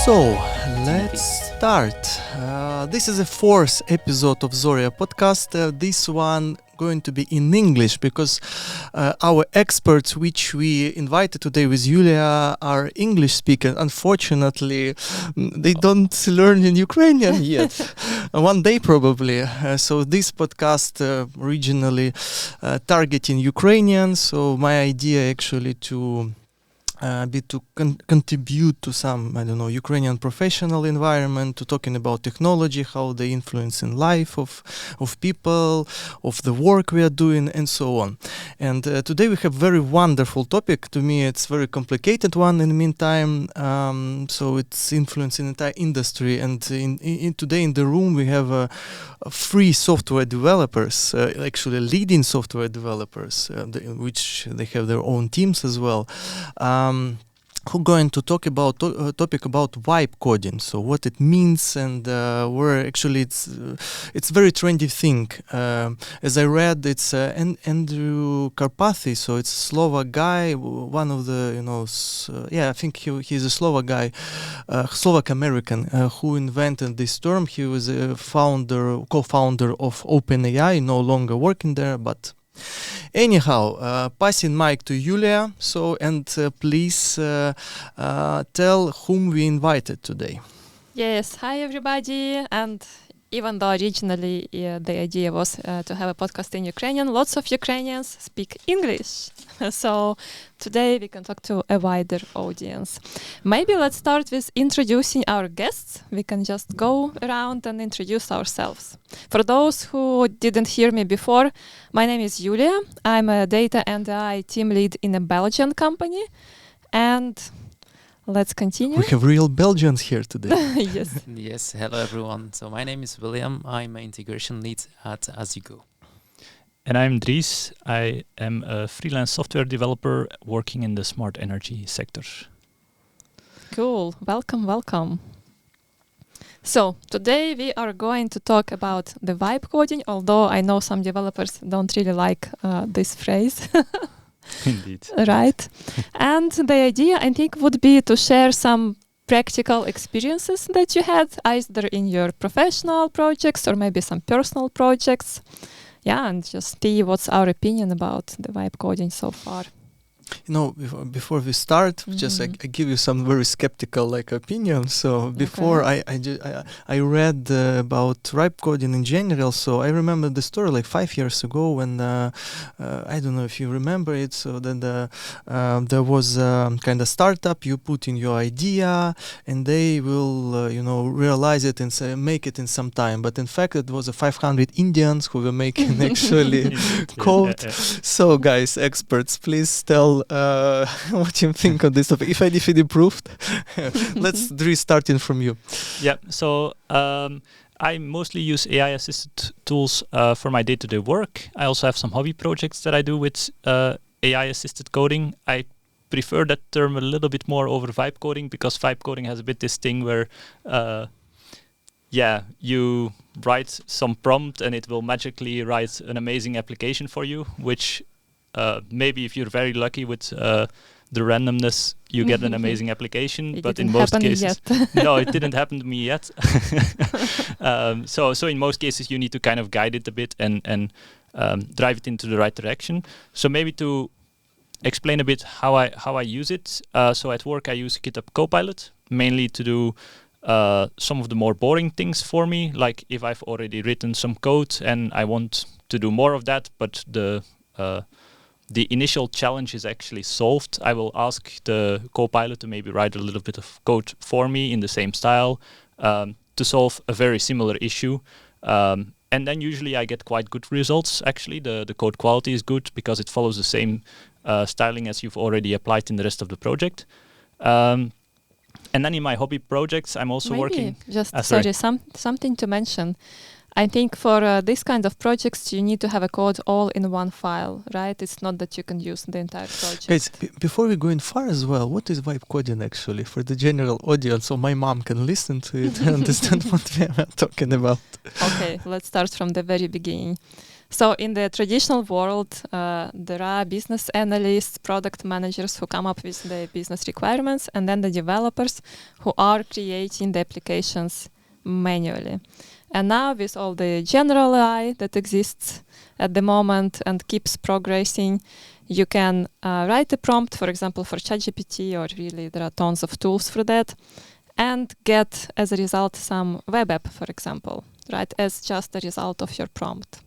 So, let's start. This is the fourth episode of ZORYA podcast. This one going to be in English because our experts which we invited today with Yulia are English speakers. Unfortunately, they don't learn in Ukrainian yet. One day probably. So this podcast originally targeting Ukrainians. So my idea actually to contribute to some, Ukrainian professional environment, to talking about technology, how they influence in life of people, of the work we are doing, and so on. And today we have very wonderful topic. To me, it's very complicated one in the meantime. So it's influencing entire industry. And today in the room we have free software developers, actually leading software developers, which they have their own teams as well. Who going to talk about topic about vibe coding, so what it means and where actually it's very trendy thing. As I read, it's Andrew Karpathy, so it's a Slovak guy, one of the I think he's a Slovak guy, Slovak American, who invented this term. He was a co-founder of OpenAI, no longer working there, but. Anyhow, passing mic to Yulia. So, and please tell whom we invited today. Yes, hi everybody. And even though originally the idea was to have a podcast in Ukrainian, lots of Ukrainians speak English. So today we can talk to a wider audience. Maybe let's start with introducing our guests. We can just go around and introduce ourselves. For those who didn't hear me before, my name is Yulia. I'm a data and AI team lead in a Belgian company. And let's continue. We have real Belgians here today. Yes. Yes, hello everyone. So my name is William. I'm an integration lead at As You Go. And I'm Dries. I am a freelance software developer working in the smart energy sector. Cool. Welcome. So today we are going to talk about the vibe coding, although I know some developers don't really like this phrase. Indeed. Right. And the idea, I think, would be to share some practical experiences that you had, either in your professional projects or maybe some personal projects. Yeah, and just see what's our opinion about the vibe coding so far. Before we start, just I give you some very skeptical opinion. So before I read about vibe coding in general. So I remember the story 5 years ago when I don't know if you remember it. So then there was kind of startup. You put in your idea, and they will realize it and make it in some time. But in fact, it was 500 Indians who were making actually code. Yeah. So guys, experts, please tell. What you think of this topic? If it improved, let's starting from you. Yeah, so I mostly use AI-assisted tools for my day-to-day work. I also have some hobby projects that I do with AI-assisted coding. I prefer that term a little bit more over vibe coding because vibe coding has a bit this thing where you write some prompt and it will magically write an amazing application for you, which maybe if you're very lucky with the randomness, you get an amazing application. But in most cases, no, it didn't happen to me yet. So in most cases, you need to kind of guide it a bit and drive it into the right direction. So maybe to explain a bit how I use it. So at work, I use GitHub Copilot mainly to do some of the more boring things for me. Like if I've already written some code and I want to do more of that, but the initial challenge is actually solved, I will ask the Copilot to maybe write a little bit of code for me in the same style to solve a very similar issue. And then usually I get quite good results, actually. The code quality is good because it follows the same styling as you've already applied in the rest of the project. And then in my hobby projects, I'm also working... Something to mention. I think for this kind of projects, you need to have a code all in one file, right? It's not that you can use the entire project. Guys, before we go in far as well, what is vibe coding actually for the general audience so my mom can listen to it and understand what we are talking about? Okay, let's start from the very beginning. So in the traditional world, there are business analysts, product managers who come up with the business requirements, and then the developers who are creating the applications manually. And now with all the general AI that exists at the moment and keeps progressing, you can write a prompt, for example, for ChatGPT, or really there are tons of tools for that, and get as a result some web app, for example, right, as just a result of your prompt,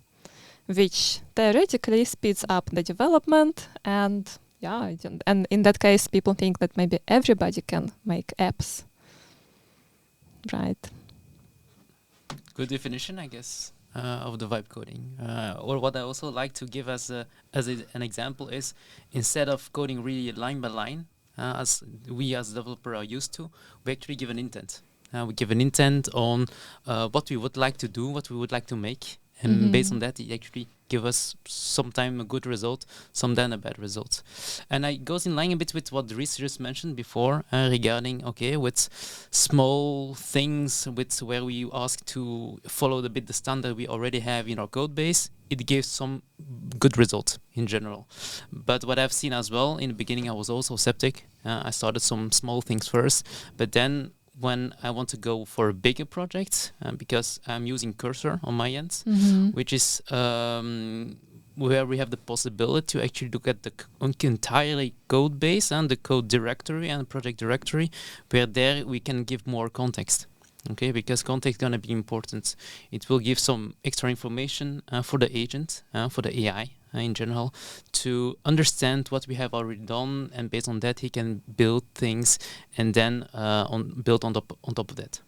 which theoretically speeds up the development. And yeah, and in that case, people think that maybe everybody can make apps, right? Good definition, I guess, of the vibe coding. Or what I also like to give as an example is, instead of coding really line by line, as we as developer are used to, we actually give an intent. We give an intent on what we would like to do, what we would like to make. And based on that, it actually give us sometime a good result, sometimes a bad result. And it goes in line a bit with what Dries just mentioned before regarding, with small things, with where we ask to follow the standard we already have in our code base, it gives some good results in general. But what I've seen as well, in the beginning I was also skeptic. I started some small things first, but then when I want to go for a bigger project, because I'm using Cursor on my end, which is where we have the possibility to actually look at the entirely code base and the code directory and project directory, where there we can give more context. Okay, because context is going to be important. It will give some extra information for the agent, for the AI in general, to understand what we have already done, and based on that he can build things and then build on top of that.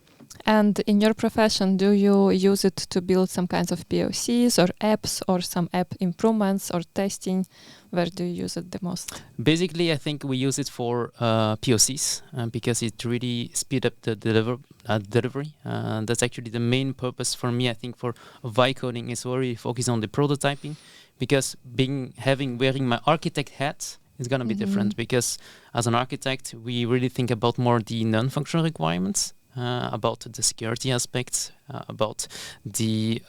And in your profession, do you use it to build some kinds of POCs or apps or some app improvements or testing? Where do you use it the most? Basically, I think we use it for POCs because it really speeds up the delivery. That's actually the main purpose for me. I think for vibe coding is really focus on the prototyping, because wearing my architect hat is going to be different, because as an architect, we really think about more the non-functional requirements. About the security aspects, about the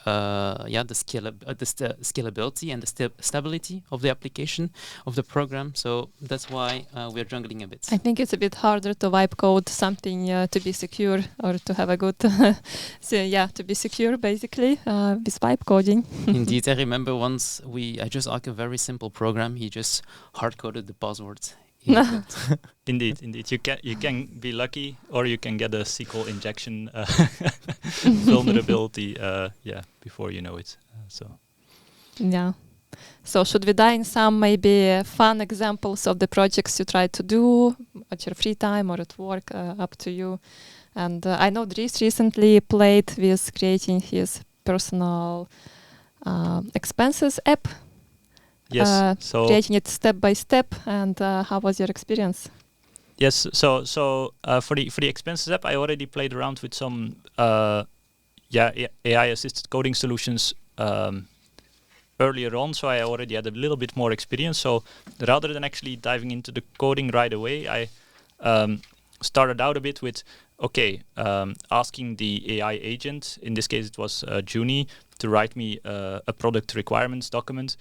scalability and the stability of the application, of the program. So that's why we're jungling a bit. I think it's a bit harder to vibe code something to be secure, or to have a good, to be secure basically with vibe coding. Indeed, I remember once I just asked a very simple program. He just hard-coded the passwords. Indeed. You can be lucky, or you can get a SQL injection vulnerability before you know it. So should we dive in some maybe fun examples of the projects you try to do at your free time or at work? Up to you. And I know Dries recently played with creating his personal expenses app. Yes, so creating it step by step, and how was your experience? Yes, so for the expenses app, I already played around with some AI assisted coding solutions earlier on, so I already had a little bit more experience. So rather than actually diving into the coding right away, I started out a bit with asking the AI agent, in this case it was Juni, to write me a product requirements document.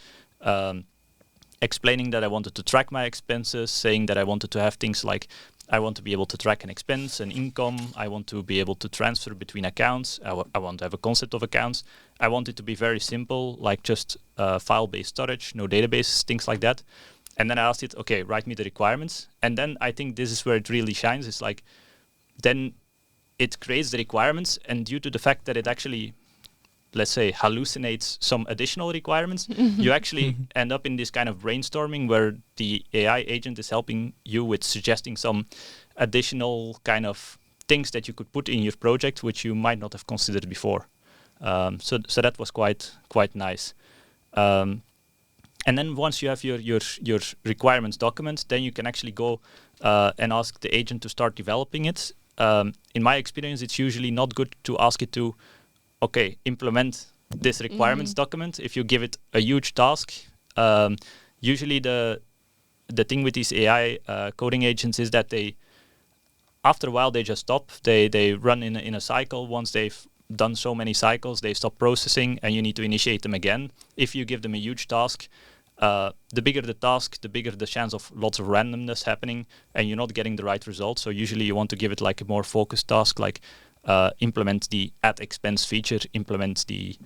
Explaining that I wanted to track my expenses, saying that I wanted to have things like I want to be able to track an expense, an income, I want to be able to transfer between accounts, I want to have a concept of accounts. I want it to be very simple, like just file-based storage, no databases, things like that. And then I asked it, write me the requirements. And then I think this is where it really shines. It's like, then it creates the requirements, and due to the fact that it actually, let's say, hallucinates some additional requirements, you actually end up in this kind of brainstorming where the AI agent is helping you with suggesting some additional kind of things that you could put in your project, which you might not have considered before. So that was quite nice. And then once you have your requirements document, then you can actually go and ask the agent to start developing it. In my experience, it's usually not good to ask it to implement this requirements document. If you give it a huge task, usually the thing with these AI coding agents is that after a while they just stop. They run in a cycle. Once they've done so many cycles, they stop processing, and you need to initiate them again. If you give them a huge task, the bigger the task, the bigger the chance of lots of randomness happening, and you're not getting the right results. So usually you want to give it like a more focused task, like implement the add expense feature, implement the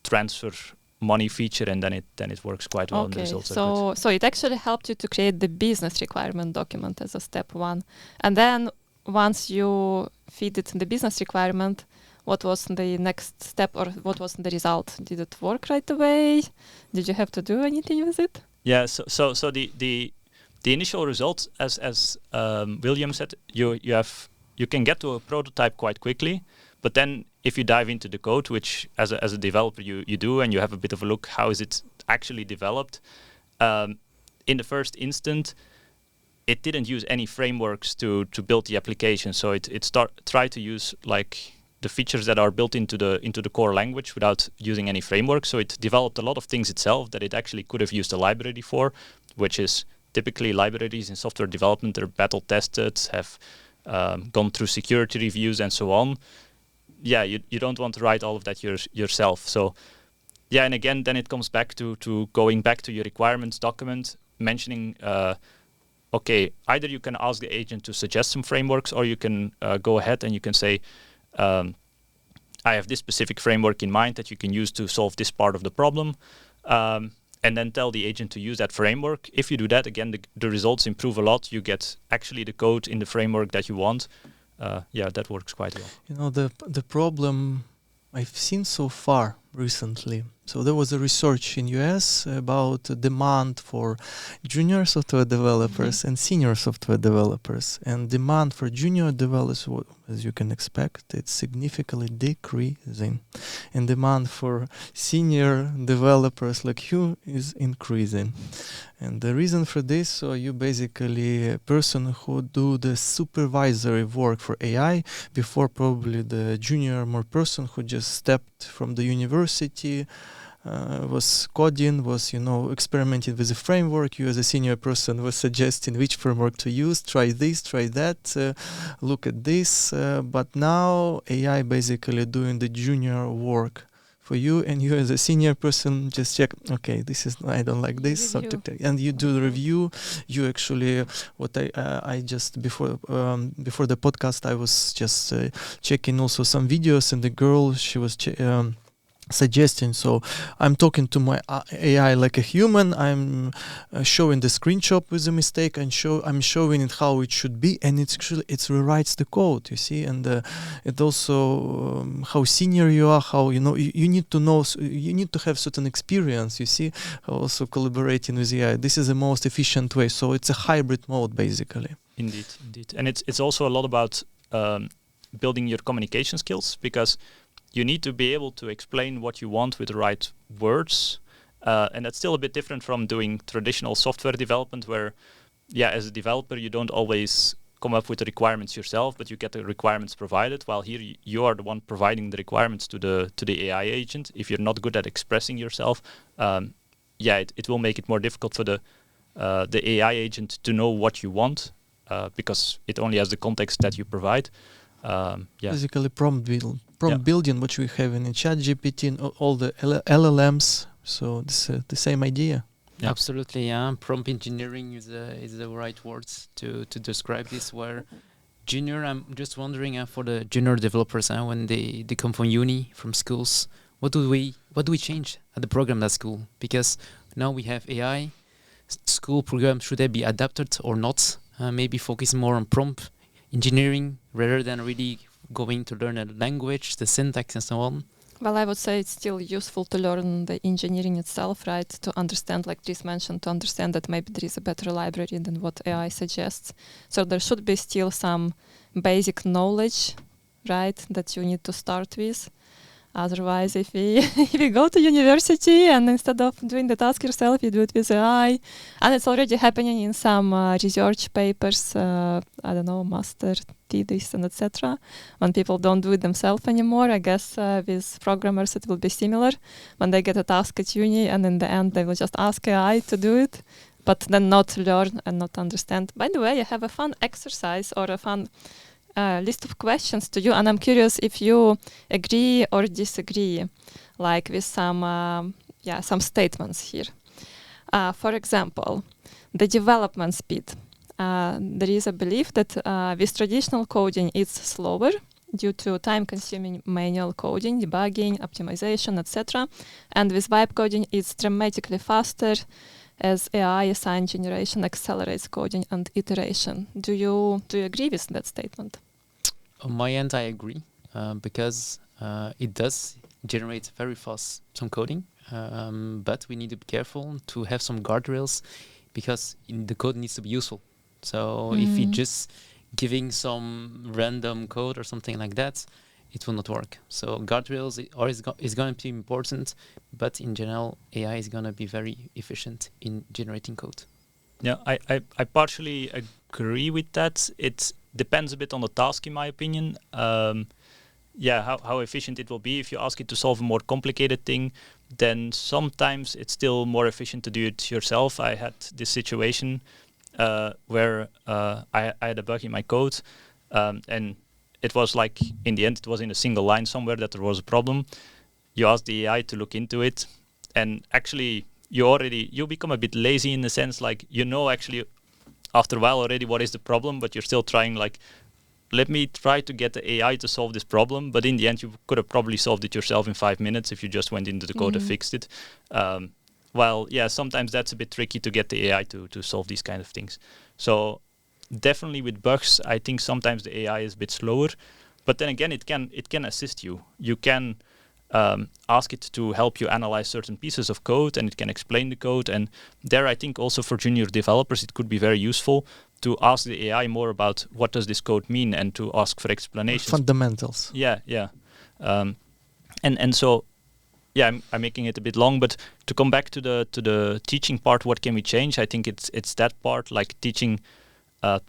transfer money feature, and then it works quite well. And the results are good. So it actually helped you to create the business requirement document as a step one. And then once you feed it in the business requirement, what was the next step, or what was the result? Did it work right away? Did you have to do anything with it? Yeah, so the initial results, as William said, you can get to a prototype quite quickly, but then if you dive into the code, which as a developer you do, and you have a bit of a look, how is it actually developed? In the first instant, it didn't use any frameworks to build the application, so it tried to use like the features that are built into the core language without using any framework. So it developed a lot of things itself that it actually could have used a library for, which is typically libraries in software development. They're battle tested, have gone through security reviews and so on. Yeah, you don't want to write all of that yourself. So yeah, and again, then it comes back to going back to your requirements document, mentioning, okay, either you can ask the agent to suggest some frameworks, or you can go ahead and you can say, I have this specific framework in mind that you can use to solve this part of the problem, and then tell the agent to use that framework. If you do that, again, the results improve a lot. You get actually the code in the framework that you want. Yeah, that works quite well. You know, the problem I've seen so far recently. So there was a research in US about demand for junior software developers and senior software developers. And demand for junior developers, as you can expect, it's significantly decreasing. And demand for senior developers like you is increasing. And the reason for this, so you basically a person who do the supervisory work for AI before probably the junior more person who just stepped from the university, was coding, was, experimenting with the framework. You as a senior person was suggesting which framework to use, try this, try that, look at this. But now AI basically doing the junior work for you, and you as a senior person just check, okay, this is, I don't like this, and you do the review. You actually, what I just before the podcast, I was just checking also some videos, and the girl, she was suggesting, so I'm talking to my AI like a human, I'm showing the screenshot with a mistake, and I'm showing it how it should be, and it rewrites the code, you see. And it also how senior you are, how you need to know, you need to have certain experience, you see, also collaborating with AI. This is the most efficient way, so it's a hybrid mode basically. Indeed. And it's also a lot about building your communication skills, because you need to be able to explain what you want with the right words. And that's still a bit different from doing traditional software development, where, as a developer, you don't always come up with the requirements yourself, but you get the requirements provided, while here you are the one providing the requirements to the AI agent. If you're not good at expressing yourself, it will make it more difficult for the AI agent to know what you want, because it only has the context that you provide. Basically prompt building, which we have in ChatGPT and all the LLMs. So this the same idea. Yeah. Absolutely, yeah. Prompt engineering is the right words to describe this. Where junior, I'm just wondering for the junior developers when they come from uni, from schools, what do we change at the program at school? Because now we have AI. School programs, should they be adapted or not? Maybe focus more on prompt engineering rather than really going to learn a language, the syntax and so on? Well, I would say it's still useful to learn the engineering itself, right? To understand, like Dries mentioned, to understand that maybe there is a better library than what AI suggests. So there should be still some basic knowledge, right, that you need to start with. Otherwise, if you go to university and instead of doing the task yourself, you do it with AI, and it's already happening in some research papers, master thesis and etc. When people don't do it themselves anymore, I guess with programmers it will be similar. When they get a task at uni, and in the end they will just ask AI to do it, but then not learn and not understand. By the way, I have a fun exercise or a fun a list of questions to you, and I'm curious if you agree or disagree, like with some statements here. For example, the development speed. There is a belief that with traditional coding it's slower due to time-consuming manual coding, debugging, optimization, etc. And with vibe coding it's dramatically faster as AI assigned generation accelerates coding and iteration. Do you agree with that statement? On my end, I agree, because it does generate very fast some coding, but we need to be careful to have some guardrails, because the code needs to be useful. So if you're just giving some random code or something like that, it will not work. So guardrails is going to be important, but in general, AI is going to be very efficient in generating code. Yeah, I partially agree with that. It depends a bit on the task, in my opinion. How efficient it will be. If you ask it to solve a more complicated thing, then sometimes it's still more efficient to do it yourself. I had this situation where I had a bug in my code, and it was like, in the end, it was in a single line somewhere that there was a problem. You ask the AI to look into it, and actually you become a bit lazy in the sense, like, actually after a while already what is the problem, but you're still trying, like, let me try to get the AI to solve this problem. But in the end, you could have probably solved it yourself in 5 minutes if you just went into the code and fixed it. Sometimes that's a bit tricky to get the AI to solve these kind of things. So definitely with bugs, I think sometimes the AI is a bit slower. But then again, it can assist you. You can ask it to help you analyze certain pieces of code, and it can explain the code. And there, I think also for junior developers, it could be very useful to ask the AI more about what does this code mean, and to ask for explanations. Fundamentals. I'm making it a bit long, but to come back to the teaching part, what can we change? I think it's that part, like teaching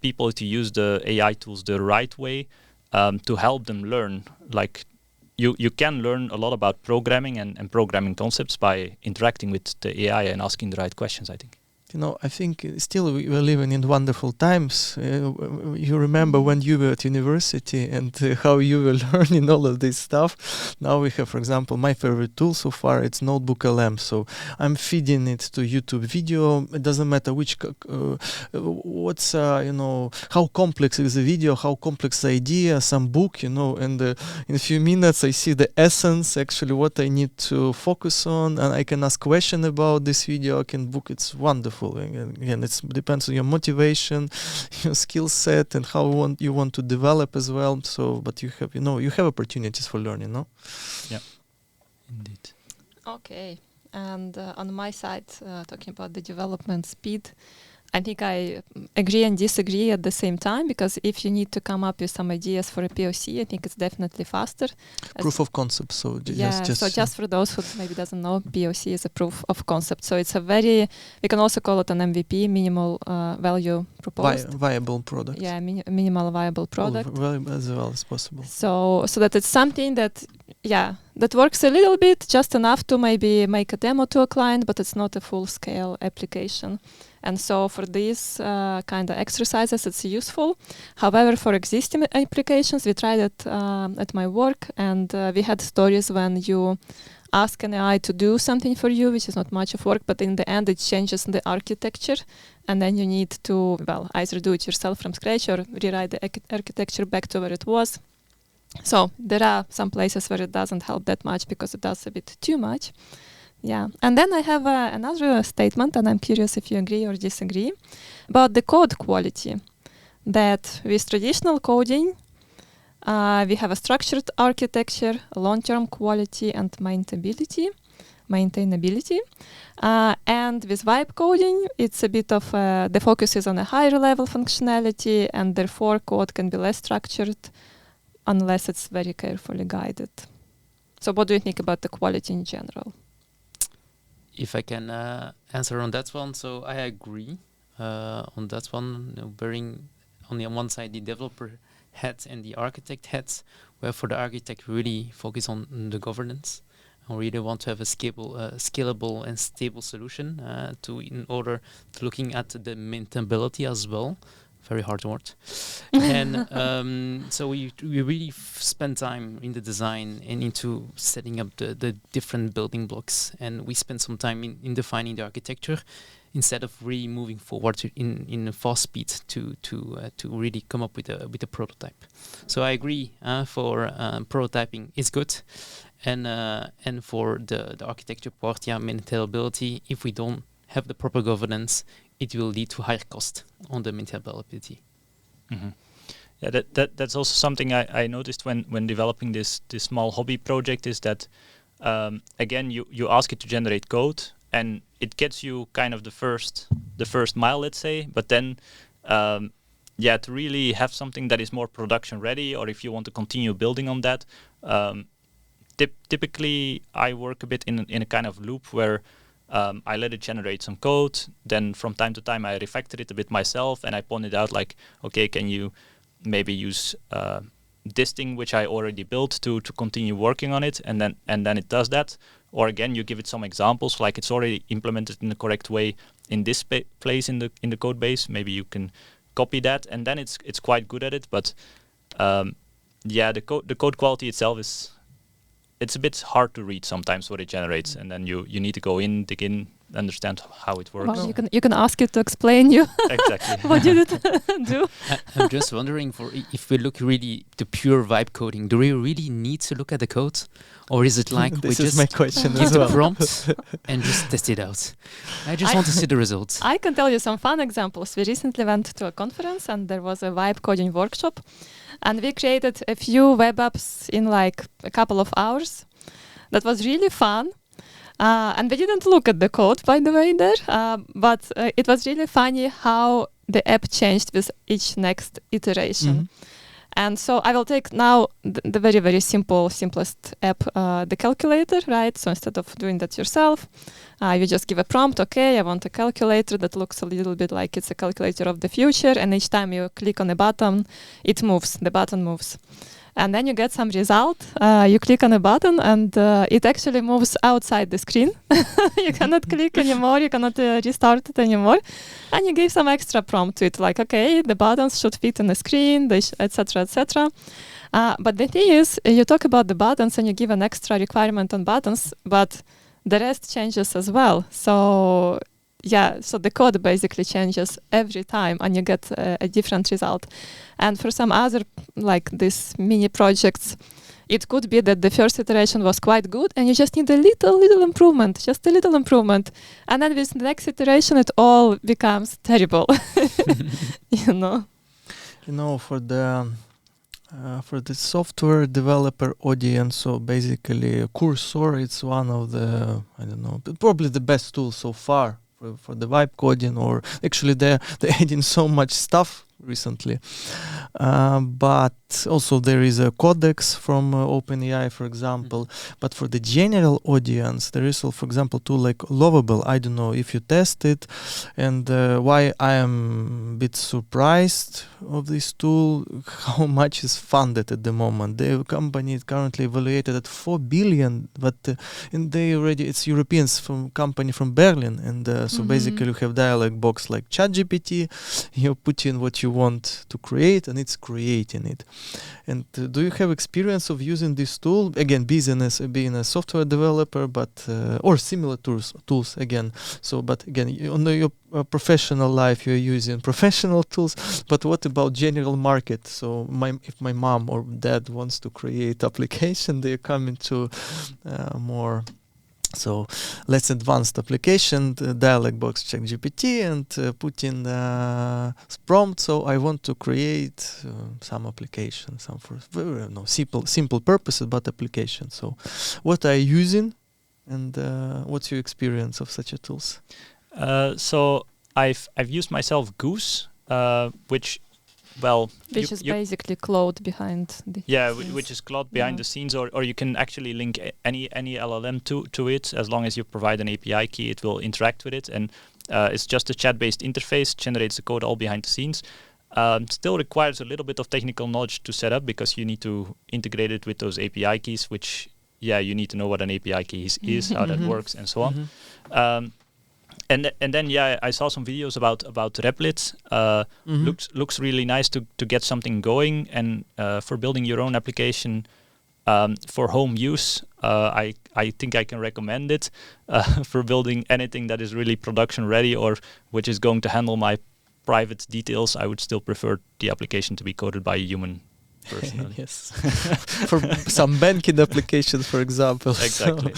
people to use the AI tools the right way, to help them learn. Like you can learn a lot about programming and programming concepts by interacting with the AI and asking the right questions, I think. I think still we're living in wonderful times. You remember when you were at university and how you were learning all of this stuff. Now we have, for example, my favorite tool so far, it's Notebook LM. So I'm feeding it to YouTube video. It doesn't matter which, how complex is the video, how complex the idea, some book, and in a few minutes I see the essence, actually what I need to focus on, and I can ask question about this video, I can book. It's wonderful. Again, it depends on your motivation, your skill set, and how you want to develop as well. So, but you have opportunities for learning, no? Yeah, indeed. Okay, and on my side, talking about the development speed, I think I agree and disagree at the same time, because if you need to come up with some ideas for a POC, I think it's definitely faster. Proof of concept. So just for those who maybe doesn't know, POC is a proof of concept. So it's we can also call it an MVP, minimal value proposed. Viable product. Yeah, minimal viable product. As well as possible. So that it's something that works a little bit, just enough to maybe make a demo to a client, but it's not a full-scale application. And so for these kind of exercises, it's useful. However, for existing applications, we tried it at my work, and we had stories when you ask an AI to do something for you, which is not much of work, but in the end it changes the architecture, and then you need to, either do it yourself from scratch or rewrite the architecture back to where it was. So there are some places where it doesn't help that much because it does a bit too much. Yeah, and then I have another statement, and I'm curious if you agree or disagree, about the code quality. That with traditional coding, we have a structured architecture, long-term quality, and maintainability. And with vibe coding, it's a bit of the focus is on a higher level functionality, and therefore code can be less structured unless it's very carefully guided. So what do you think about the quality in general? If I can answer on that one, so I agree on that one, bearing on the one side the developer hat and the architect hats, where for the architect really focus on the governance and really want to have a scalable and stable solution in order to looking at the maintainability as well very hard word. And so we really spend time in the design and into setting up the different building blocks, and we spend some time in defining the architecture instead of really moving forward in a fast speed to really come up with a prototype. So I agree, for prototyping is good, and for the architecture part, maintainability, if we don't have the proper governance, it will lead to higher cost on the maintainability. Mm-hmm. Yeah, that's also something I noticed when developing this small hobby project, is that again you ask it to generate code, and it gets you kind of the first mile, let's say, but then to really have something that is more production ready, or if you want to continue building on that, typically I work a bit in a kind of loop where I let it generate some code, then from time to time I refactor it a bit myself, and I point it out like, okay, can you maybe use this thing which I already built to continue working on it, and then it does that. Or again, you give it some examples, like it's already implemented in the correct way in this place in the code base. Maybe you can copy that, and then it's quite good at it. But the code quality itself it's a bit hard to read sometimes what it generates, and then you need to go in, dig in, understand how it works. Well, you can ask it to explain you exactly what did it do. I'm just wondering, if we look really the pure vibe coding, do we really need to look at the code, or is it like This we is just my question give as the well. prompt and just test it out? I just want to see the results. I can tell you some fun examples. We recently went to a conference and there was a vibe coding workshop, and we created a few web apps in like a couple of hours. That was really fun. And we didn't look at the code, by the way, there, but it was really funny how the app changed with each next iteration. Mm-hmm. And so I will take now the very, very simplest app, the calculator, right? So instead of doing that yourself, you just give a prompt, okay, I want a calculator that looks a little bit like it's a calculator of the future, and each time you click on a button, it moves, the button moves. And then you get some result, you click on a button, and it actually moves outside the screen. You cannot click anymore, you cannot restart it anymore. And you give some extra prompt to it, like, okay, the buttons should fit on the screen, etc., etc. But the thing is, you talk about the buttons and you give an extra requirement on buttons, but the rest changes as well. So so the code basically changes every time, and you get a different result. And for some other, like these mini projects, it could be that the first iteration was quite good, and you just need a little improvement, just a little improvement. And then with the next iteration, it all becomes terrible, you know? You know, for the software developer audience, so basically Cursor, it's one of the, probably the best tool so far for the vibe coding, or actually they're adding so much stuff recently. But also there is a codex from OpenAI, for example. But for the general audience, there is, for example, tool like Lovable. I don't know if you test it, and why I am a bit surprised of this tool, how much is funded at the moment. The company is currently evaluated at 4 billion, but and it's Europeans company from Berlin, and so basically you have dialog box like ChatGPT, you put in what you want to create, and it's creating it. And do you have experience of using this tool? Again, being a software developer, but or similar tools again. So, but again, on your professional life, you're using professional tools. But what about general market? So, if my mom or dad wants to create application, they're coming to more. So less advanced application, the dialog box, check GPT, and put in prompt. So I want to create some application, some for simple purposes, but application. So what are you using, and what's your experience of such a tools? So I've used myself Goose, which is basically Claude behind the scenes. Which is Claude behind the scenes, or you can actually link any LLM to it. As long as you provide an API key, it will interact with it, and it's just a chat-based interface, generates the code all behind the scenes. Still requires a little bit of technical knowledge to set up, because you need to integrate it with those API keys, which you need to know what an API key is, how that works, and so on. And then I saw some videos about Replit. Looks really nice to get something going, and for building your own application for home use. I think I can recommend it for building anything that is really production ready or which is going to handle my private details. I would still prefer the application to be coded by a human. Personally. Yes. For some banking applications, for example. Exactly.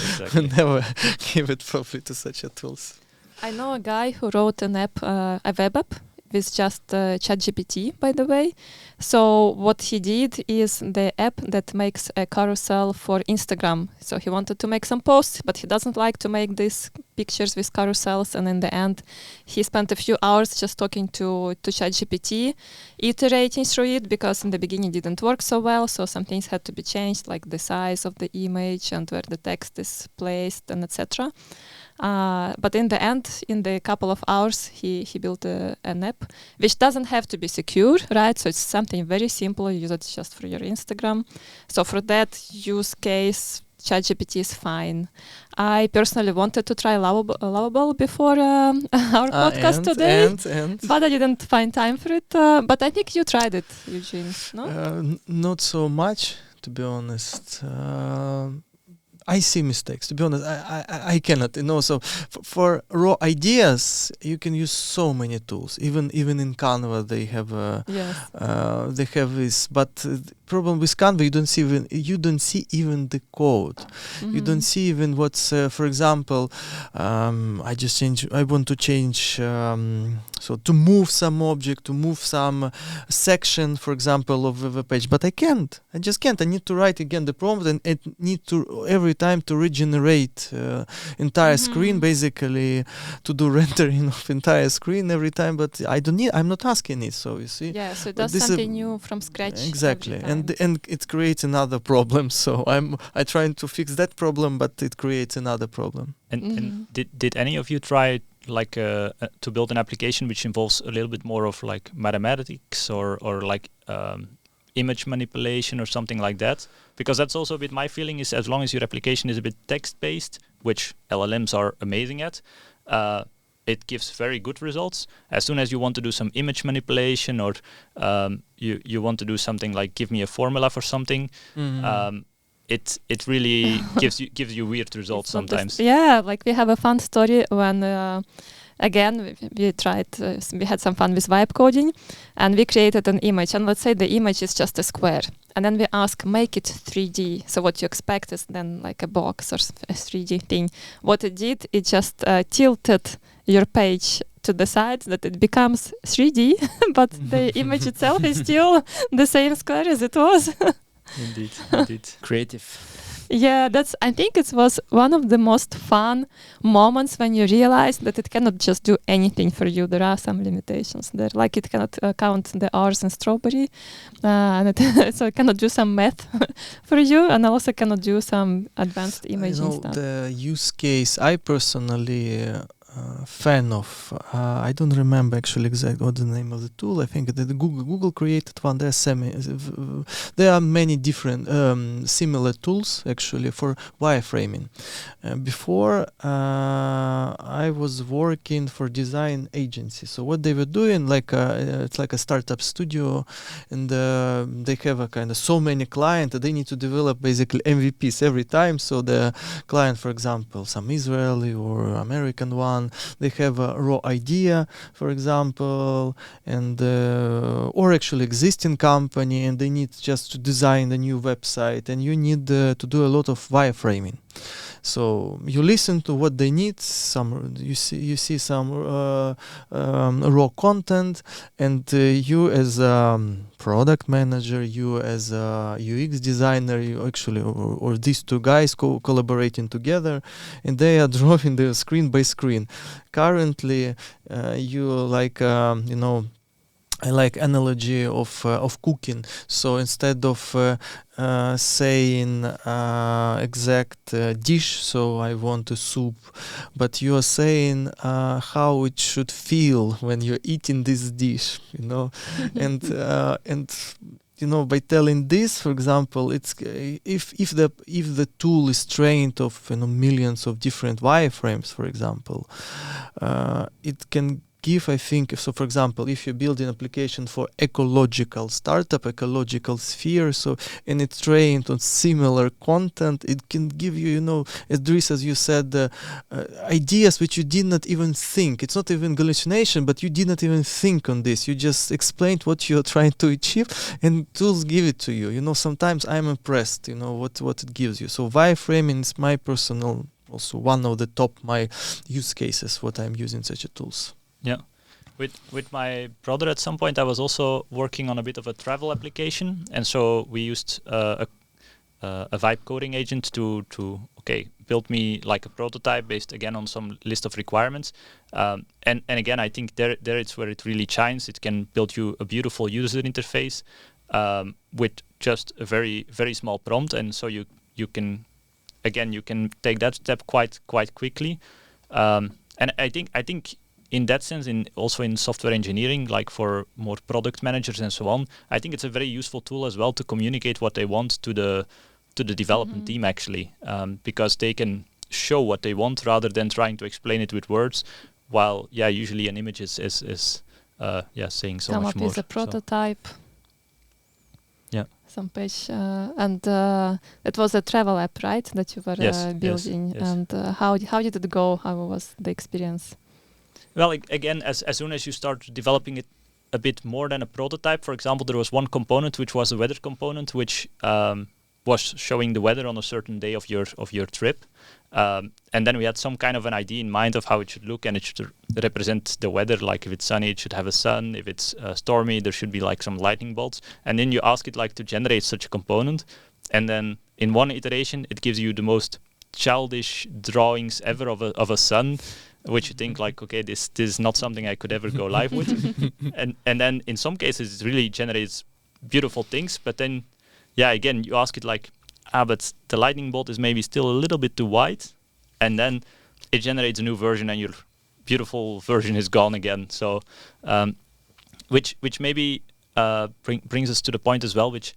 Never give it probably to such a tools. I know a guy who wrote an app, a web app, with just ChatGPT, by the way. So what he did is the app that makes a carousel for Instagram. So he wanted to make some posts, but he doesn't like to make these pictures with carousels. And in the end, he spent a few hours just talking to ChatGPT, iterating through it, because in the beginning it didn't work so well. So some things had to be changed, like the size of the image and where the text is placed and etc. But in the end, in the couple of hours, he built an app which doesn't have to be secure, right? So it's something very simple. You use it just for your Instagram. So for that use case, ChatGPT is fine. I personally wanted to try Lovable before our podcast today, but I didn't find time for it. But I think you tried it, Eugene, no? Not so much, to be honest. I see mistakes. To be honest, I cannot. So for raw ideas, you can use so many tools. Even in Canva, they have this. But the problem with Canva, you don't see even the code. Mm-hmm. You don't see even what's. For example, I want to change. So to move some object, to move some section, for example, of a web page, but I can't. I just can't. I need to write again the prompt, and it need to every time to regenerate entire screen, basically to do rendering of entire screen every time. But I'm not asking it. So you see. Yeah. So it does something new from scratch. Exactly, and it creates another problem. So I trying to fix that problem, but it creates another problem. And did any of you try to build an application which involves a little bit more of like mathematics or like image manipulation or something like that? Because that's also a bit my feeling, is as long as your application is a bit text-based, which LLMs are amazing at, it gives very good results. As soon as you want to do some image manipulation or you want to do something like give me a formula for something, it really gives you weird results sometimes. Yeah, like we have a fun story when again we tried. We had some fun with vibe coding, and we created an image. And let's say the image is just a square, and then we ask make it 3D. So what you expect is then like a box or a 3D thing. What it did, it just tilted your page to the side that it becomes 3D, but the image itself is still the same square as it was. Indeed. Creative. Yeah, I think it was one of the most fun moments when you realize that it cannot just do anything for you. There are some limitations there, like it cannot count the R's in strawberry, and so it cannot do some math for you, and also cannot do some advanced imaging stuff. The use case I personally fan of, I don't remember actually exactly what the name of the tool. I think that Google created one. There are many different similar tools actually for wireframing. Before I was working for design agency. So what they were doing, it's like a startup studio, and they have a kind of so many clients that they need to develop basically MVPs every time. So the client, for example, some Israeli or American one, they have a raw idea, for example, and or actually existing company, and they need just to design a new website, and you need to do a lot of wireframing. So you listen to what they need. You see some raw content, and you as a product manager, you as a UX designer, you actually or these two guys collaborating together, and they are drawing the screen by screen. Currently, I like analogy of cooking. So instead of saying exact dish, so I want a soup, but you are saying how it should feel when you're eating this dish, and by telling this, for example, it's if the tool is trained of millions of different wireframes, for example, it can give, I think, so for example, if you build an application for ecological startup, ecological sphere, and it's trained on similar content, it can give you, as Dries, as you said, ideas which you did not even think. It's not even hallucination, but you did not even think on this. You just explained what you're trying to achieve, and tools give it to you. Sometimes I'm impressed, what it gives you. So wireframing is my personal, also one of the top my use cases, what I'm using such a tools. Yeah. With my brother at some point I was also working on a bit of a travel application, and so we used a vibe coding agent to build me like a prototype based again on some list of requirements, and again I think there it's where it really shines. It can build you a beautiful user interface with just a very, very small prompt, and so you can take that step quite quickly, and I think in that sense, also in software engineering, like for more product managers and so on, I think it's a very useful tool as well to communicate what they want to the development team actually, because they can show what they want rather than trying to explain it with words. While usually an image is saying so much more. Is a prototype. Yeah. Some page, and it was a travel app, right? That you were building, yes. And how did it go? How was the experience? Well, again, as soon as you start developing it a bit more than a prototype, for example, there was one component which was a weather component, which was showing the weather on a certain day of your trip, and then we had some kind of an idea in mind of how it should look, and it should represent the weather. Like if it's sunny, it should have a sun. If it's stormy, there should be like some lightning bolts. And then you ask it like to generate such a component, and then in one iteration, it gives you the most childish drawings ever of a sun, which you think like, okay, this is not something I could ever go live with. and then in some cases it really generates beautiful things, but then again you ask it like, but the lightning bolt is maybe still a little bit too wide, and then it generates a new version and your beautiful version is gone again. So which maybe brings us to the point as well, which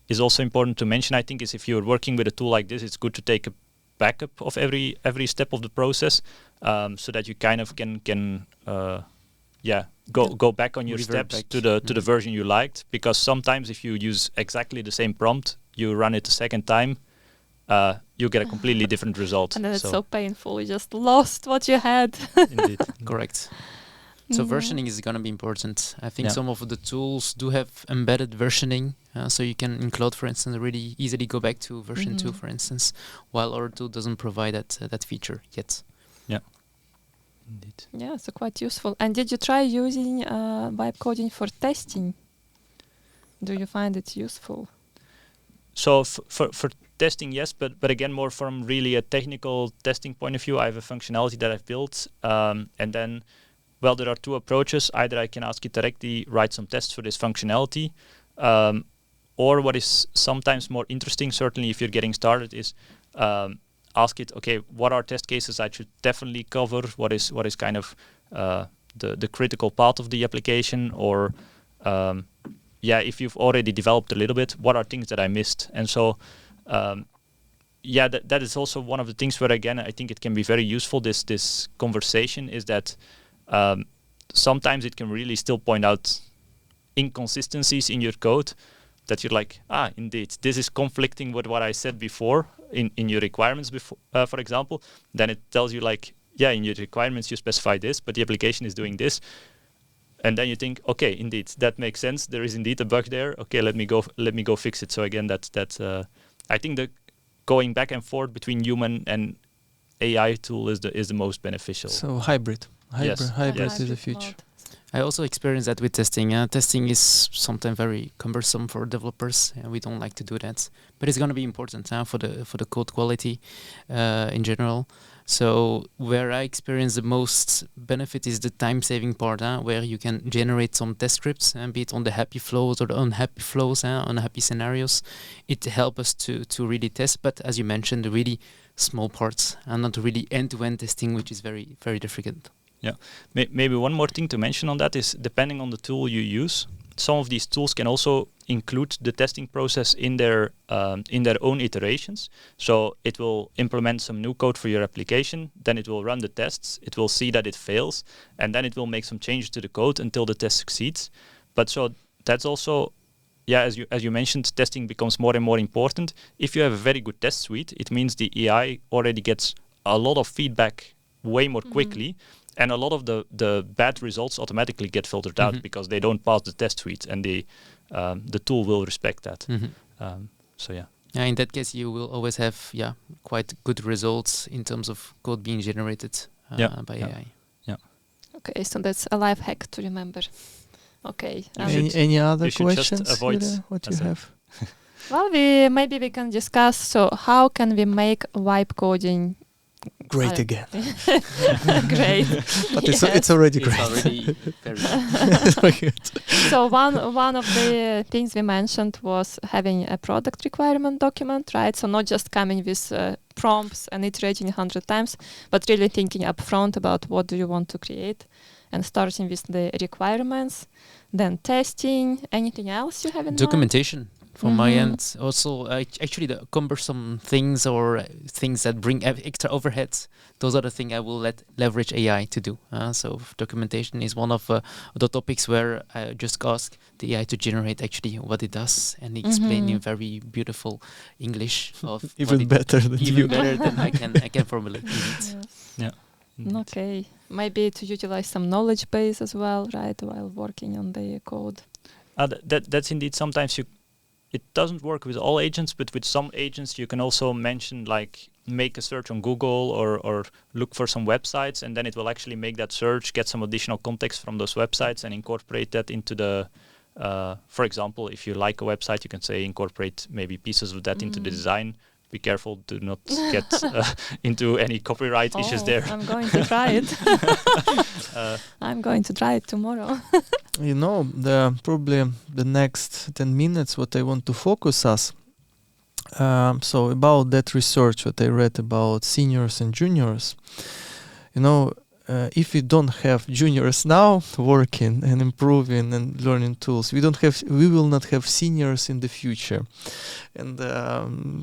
is also important to mention, I think, is if you're working with a tool like this, it's good to take a backup of every step of the process, so that you kind of can go back on your steps to the version you liked, because sometimes if you use exactly the same prompt, you run it a second time, you get a completely different result. And then it's so painful, you just lost what you had. Indeed. Correct. So versioning is going to be important. I think some of the tools do have embedded versioning, so you can in Cloud, for instance, really easily go back to version 2, for instance, while our tool doesn't provide that feature yet. Yeah, indeed. Yeah, so quite useful. And did you try using vibe coding for testing? Do you find it useful? So for testing, yes, but again, more from really a technical testing point of view. I have a functionality that I've built, and then, well, there are two approaches. Either I can ask it directly, write some tests for this functionality, or what is sometimes more interesting, certainly if you're getting started, is ask it, okay, what are test cases I should definitely cover? What is kind of the critical part of the application? Or if you've already developed a little bit, what are things that I missed? And so that is also one of the things where, again, I think it can be very useful, this conversation, is that sometimes it can really still point out inconsistencies in your code that you're like, indeed, this is conflicting with what I said before in your requirements before, for example. Then it tells you like, in your requirements you specify this, but the application is doing this. And then you think, okay, indeed, that makes sense. There is indeed a bug there. Okay, let me go fix it. So again, that's I think the going back and forth between human and AI tool is the most beneficial. So hybrid Yes. is the future. Mode. I also experienced that with testing. Testing is sometimes very cumbersome for developers, and we don't like to do that. But it's going to be important for the code quality in general. So where I experience the most benefit is the time-saving part, where you can generate some test scripts, be it on the happy flows or the unhappy flows, unhappy scenarios. It helps us to really test, but as you mentioned, the really small parts and not really end-to-end testing, which is very, very difficult. Yeah, maybe one more thing to mention on that is, depending on the tool you use, some of these tools can also include the testing process in their own iterations. So it will implement some new code for your application, then it will run the tests, it will see that it fails, and then it will make some changes to the code until the test succeeds. But so that's also, as you mentioned, testing becomes more and more important. If you have a very good test suite, it means the AI already gets a lot of feedback way more quickly, and a lot of the bad results automatically get filtered out because they don't pass the test suite, and the tool will respect that. In that case, you will always have quite good results in terms of code being generated by AI. Okay, so that's a life hack to remember. Okay. Any other you should questions? Just avoid what you have? Well, maybe we can discuss. So, how can we make vibe coding great again? Great, but it's already great. It's already very good. So one of the things we mentioned was having a product requirement document, right? So not just coming with prompts and iterating 100 times, but really thinking up front about what do you want to create, and starting with the requirements, then testing. Anything else you have in documentation from my end? Also, actually the cumbersome things or things that bring extra overheads, those are the things I will leverage AI to do. So documentation is one of the topics where I just ask the AI to generate actually what it does and explain in very beautiful English. Of even better than you. Better than I can formulate. Yes. Yeah. Okay. Maybe to utilize some knowledge base as well, right, while working on the code. That's indeed sometimes it doesn't work with all agents, but with some agents you can also mention, like, make a search on Google or look for some websites, and then it will actually make that search, get some additional context from those websites and incorporate that into the, for example, if you like a website, you can say incorporate maybe pieces of that into the design. Be careful to not get into any copyright issues there. I'm going to try it. I'm going to try it tomorrow. Probably the next 10 minutes what I want to focus us. So about that research what I read about seniors and juniors. If we don't have juniors now working and improving and learning tools, we will not have seniors in the future. And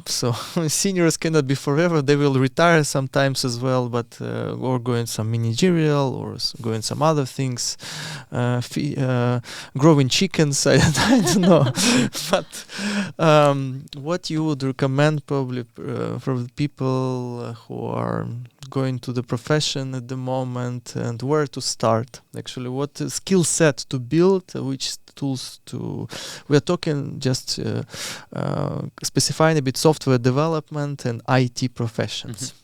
so seniors cannot be forever. They will retire sometimes as well, but or go in some managerial or go in some other things, growing chickens. I don't know. But what you would recommend probably for the people who are going to the profession at the moment, and where to start? Actually, what skill set to build, which tools to... We are talking just specifying a bit software development and IT professions.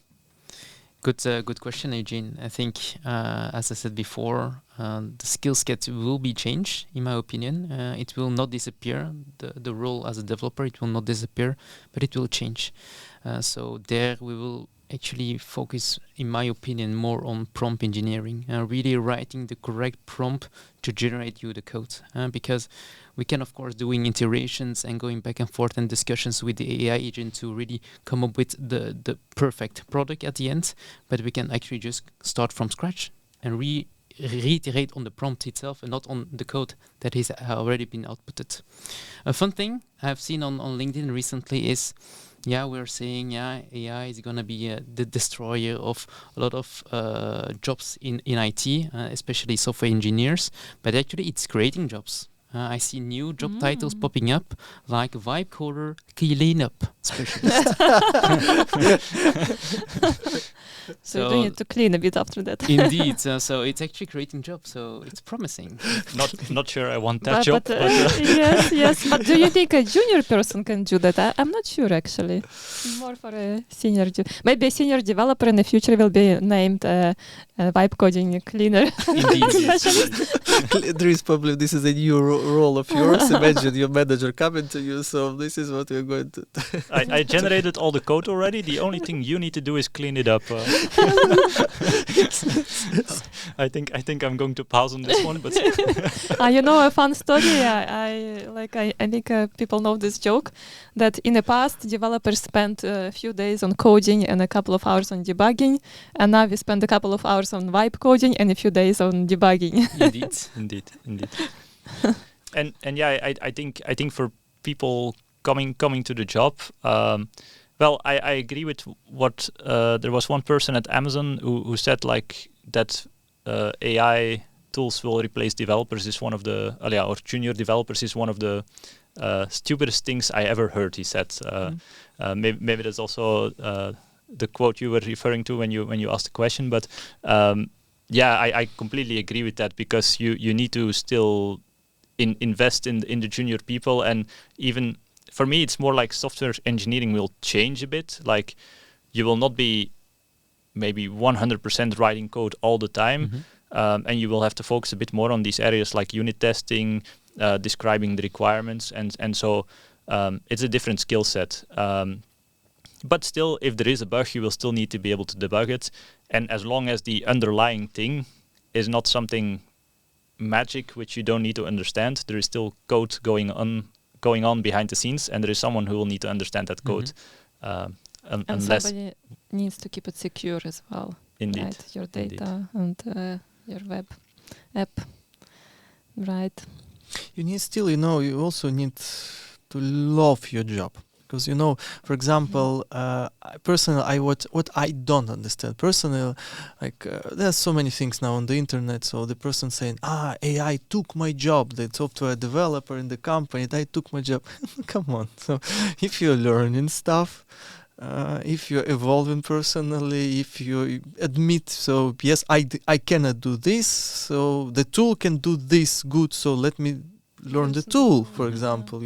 Good question, Eugene. I think, as I said before, the skill set will be changed, in my opinion. It will not disappear. The role as a developer, it will not disappear, but it will change. So there we will actually focus, in my opinion, more on prompt engineering, really writing the correct prompt to generate you the code. Because we can, of course, doing iterations and going back and forth and discussions with the AI agent to really come up with the perfect product at the end. But we can actually just start from scratch and reiterate on the prompt itself and not on the code that has already been outputted. A fun thing I've seen on LinkedIn recently is, we're saying, AI is going to be the destroyer of a lot of jobs in IT, especially software engineers, but actually it's creating jobs. I see new job titles popping up, like vibe coder cleanup specialist. So you need to clean a bit after that. Indeed. So it's actually creating jobs. So it's promising. Not sure I want that job. Yes. But do you think a junior person can do that? I'm not sure, actually. More for a senior. Maybe a senior developer in the future will be named vibe coding cleaner. Indeed. Dries, probably this is a new role of yours. Imagine your manager coming to you. So this is what we're going to... I generated all the code already. The only thing you need to do is clean it up. I think I'm going to pause on this one, but a fun story. I think people know this joke that in the past developers spent a few days on coding and a couple of hours on debugging, and now we spend a couple of hours on vibe coding and a few days on debugging. Indeed. Indeed. And yeah, I think for people coming to the job, well, I agree with what there was one person at Amazon who said like that AI tools will replace developers is one of the or junior developers is one of the stupidest things I ever heard. He said maybe that's also the quote you were referring to when you asked the question, but yeah, I completely agree with that, because you need to still invest in the junior people. And even for me, it's more like software engineering will change a bit. Like you will not be maybe 100% writing code all the time, and you will have to focus a bit more on these areas like unit testing, describing the requirements, and so it's a different skill set. But still, if there is a bug, you will still need to be able to debug it. And as long as the underlying thing is not something magic which you don't need to understand, there is still code going on behind the scenes, and there is someone who will need to understand that code. And unless somebody needs to keep it secure as well. Indeed. Right? Your data and your web app. Right. You need still, you also need to love your job. Because, for example, personally, what I don't understand. Personally, like, there's so many things now on the internet. So the person saying, AI took my job. The software developer in the company, they took my job. Come on. So if you're learning stuff, if you're evolving personally, if you admit, so yes, I cannot do this, so the tool can do this good, so let me learn the tool, for example,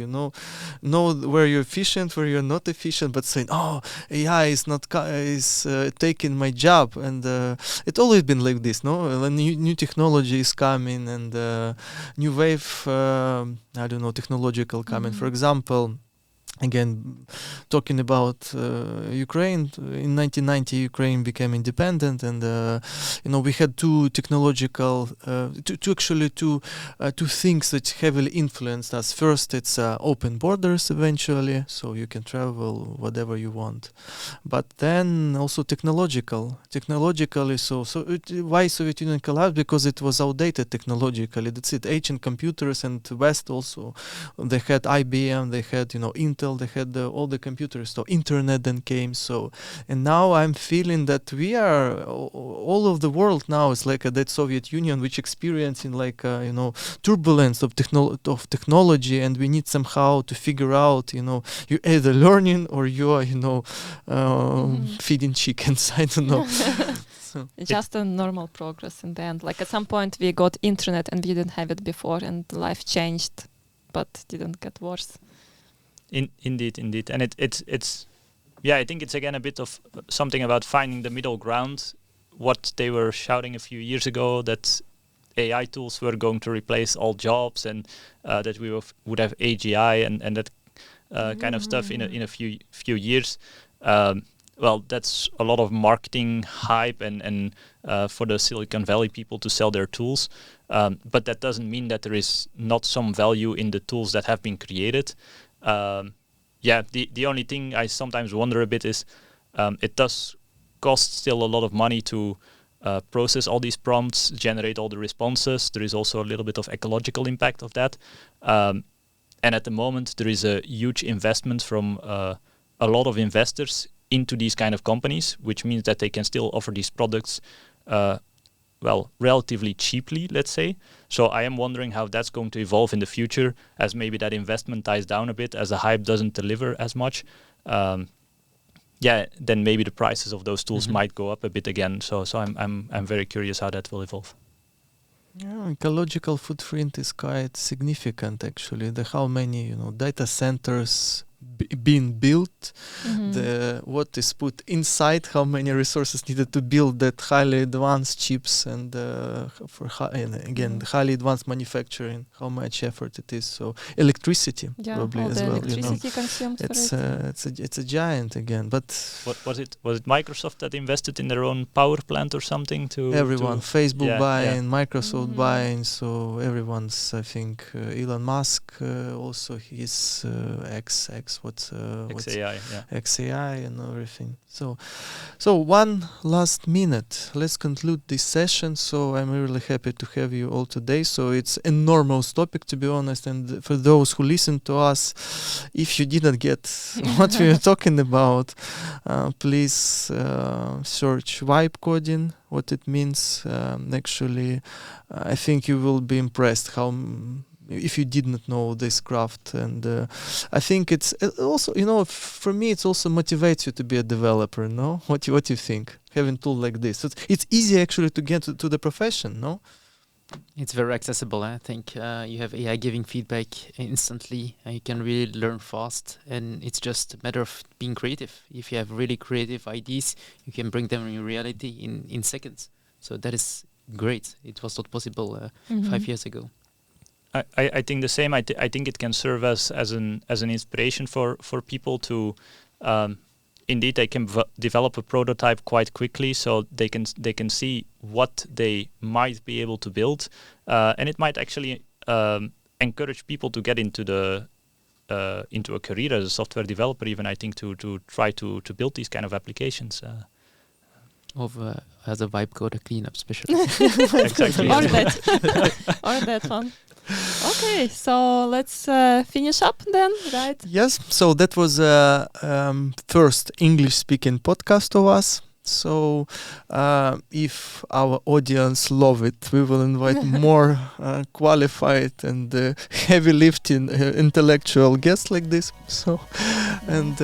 know where you're efficient, where you're not efficient, but saying, AI is not taking my job. And it's always been like this, no? New technology is coming, and new wave, technological coming. For example, again, talking about Ukraine, in 1990 Ukraine became independent, and we had two technological, two things that heavily influenced us. First, it's open borders eventually, so you can travel whatever you want. But then also technologically, why Soviet Union collapsed? Because it was outdated technologically. That's it. Ancient computers, and West also, they had IBM, they had Intel. They had all the computers, so internet then came. And now I'm feeling that we are all of the world now is like that Soviet Union, which experiencing like turbulence of technology, and we need somehow to figure out you're either learning or you are feeding chickens. I don't know. It's just a normal progress in the end. Like at some point we got internet and we didn't have it before, and life changed, but didn't get worse. Indeed, and it's I think it's again a bit of something about finding the middle ground. What they were shouting a few years ago, that AI tools were going to replace all jobs, and that we would have AGI and that kind of stuff in a few years. Well, that's a lot of marketing hype and for the Silicon Valley people to sell their tools, but that doesn't mean that there is not some value in the tools that have been created. The only thing I sometimes wonder a bit is it does cost still a lot of money to process all these prompts, generate all the responses. There is also a little bit of ecological impact of that. And at the moment, there is a huge investment from a lot of investors into these kind of companies, which means that they can still offer these products relatively cheaply, let's say. So I am wondering how that's going to evolve in the future, as maybe that investment dies down a bit, as the hype doesn't deliver as much. Then maybe the prices of those tools might go up a bit again. So I'm very curious how that will evolve. Yeah, ecological footprint is quite significant, actually. How many data centers being built, what is put inside, how many resources needed to build that highly advanced chips, and highly advanced manufacturing, how much effort it is. So electricity probably as well. Electricity consumed. It's a giant again. But was it Microsoft that invested in their own power plant or something? Everyone, Facebook buying, Microsoft buying. So everyone's, I think, Elon Musk also his ex X, XAI, XAI and everything. So one last minute. Let's conclude this session. So I'm really happy to have you all today. So it's an enormous topic, to be honest. And for those who listen to us, if you didn't get what we are talking about, please search vibe coding, what it means. Actually, I think you will be impressed how if you did not know this craft. And I think it's also, for me, it also motivates you to be a developer, no? What you think? Having tool like this. It's easy actually to get to the profession, no? It's very accessible. I think you have AI giving feedback instantly. You can really learn fast, and it's just a matter of being creative. If you have really creative ideas, you can bring them in reality in seconds. So that is great. It was not possible 5 years ago. I think the same. I think it can serve as an inspiration for people to indeed they can develop a prototype quite quickly, so they can see what they might be able to build, and it might actually encourage people to get into a career as a software developer. Even I think to try to build these kind of applications. As a vibe coder cleanup specialist. Exactly. Or that one. Okay, so let's finish up then, right? Yes, so that was first English-speaking podcast of us. So if our audience love it, we will invite more qualified and heavy lifting intellectual guests like this. So, and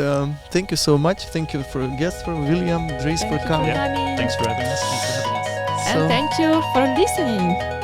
thank you so much. Thank you for guests, for William, Dries, for coming. Thanks for having us. And thank you for listening.